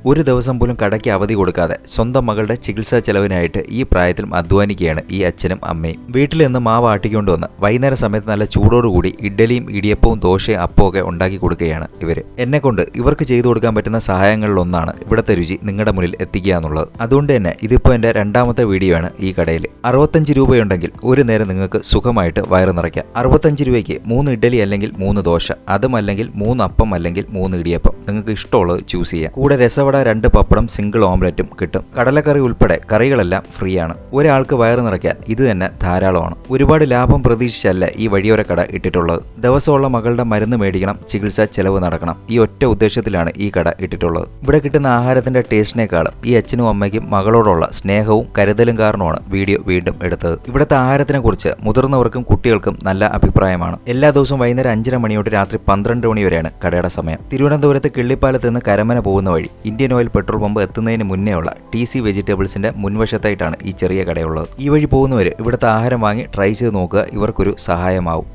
ഒരു ദിവസം പോലും കടയ്ക്ക് അവധി കൊടുക്കാതെ സ്വന്തം മകളുടെ ചികിത്സാ ചെലവിനായിട്ട് ഈ പ്രായത്തിലും അധ്വാനിക്കുകയാണ് ഈ അച്ഛനും അമ്മയും. വീട്ടിൽ നിന്ന് മാവ് ആട്ടിക്കൊണ്ടുവന്ന് വൈകുന്നേര സമയത്ത് നല്ല ചൂടോടുകൂടി ഇഡ്ഡലിയും ഇടിയപ്പവും ദോശയും അപ്പവും ഒക്കെ ഉണ്ടാക്കി കൊടുക്കുകയാണ് ഇവര്. എന്നെക്കൊണ്ട് ഇവർക്ക് ചെയ്തു കൊടുക്കാൻ പറ്റുന്ന സഹായങ്ങളിലൊന്നാണ് ഇവിടുത്തെ രുചി നിങ്ങളുടെ മുന്നിൽ എത്തിക്കുക എന്നുള്ളത്. അതുകൊണ്ട് തന്നെ ഇതിപ്പോൾ എൻ്റെ രണ്ടാമത്തെ വീഡിയോ ആണ് ഈ കടയിൽ. 65 രൂപയുണ്ടെങ്കിൽ ഒരു നേരം നിങ്ങൾക്ക് സുഖമായിട്ട് വയറ് നിറയ്ക്കാം. 65 രൂപയ്ക്ക് 3 ഇഡ്ഡലി അല്ലെങ്കിൽ 3 ദോശ, അതുമല്ലെങ്കിൽ 3 അപ്പം അല്ലെങ്കിൽ 3 ഇടിയപ്പം, നിങ്ങൾക്ക് ഇഷ്ടമുള്ളത് ചൂസ് ചെയ്യാം. കൂടെ രസവട, 2 പപ്പടം, സിംഗിൾ ഓംലെറ്റും കിട്ടും. കടലക്കറി ഉൾപ്പെടെ കറികളെല്ലാം ഫ്രീ ആണ്. ഒരാൾക്ക് വയറ് നിറയ്ക്കാൻ ഇത് തന്നെ ധാരാളമാണ്. ഒരുപാട് ലാഭം പ്രതീക്ഷിച്ചല്ല ഈ വഴിയോര കട ഇട്ടിട്ടുള്ളത്. ദിവസമുള്ള മകളുടെ മരുന്ന് മേടിക്കണം, ചികിത്സാ ചെലവ് നടക്കണം, ഈ ഒറ്റ ഉദ്ദേശത്തിലാണ് ഈ കട ഇട്ടിട്ടുള്ളത്. ഇവിടെ കിട്ടുന്ന ആഹാരത്തിന്റെ ടേസ്റ്റിനേക്കാളും ഈ അച്ഛനും അമ്മയ്ക്കും മകളോടുള്ള സ്നേഹവും കരുതലും കാരണമാണ് വീഡിയോ വീണ്ടും എടുത്തത്. ഇവിടുത്തെ ആഹാരത്തിനെ കുറിച്ച് മുതിർന്നവർക്കും കുട്ടികൾക്കും നല്ല അഭിപ്രായമാണ്. എല്ലാ ദിവസവും വൈകുന്നേരം 5:30 മണി തൊട്ട് രാത്രി 12 മണി വരെയാണ് കടയുടെ സമയം. തിരുവനന്തപുരത്ത് കിള്ളിപ്പാലത്ത് നിന്ന് കരമന പോകുന്ന വഴി ഇന്ത്യൻ ഓയിൽ പെട്രോൾ പമ്പ് എത്തുന്നതിന് മുന്നേ ഉള്ള TC വെജിറ്റബിൾസിന്റെ മുൻവശത്തായിട്ടാണ് ഈ ചെറിയ കടയുള്ളത്. ഈ വഴി പോകുന്നവർ ഇവിടുത്തെ ആഹാരം വാങ്ങി ട്രൈ ചെയ്ത് നോക്കുക, ഇവർക്കൊരു സഹായമാവും.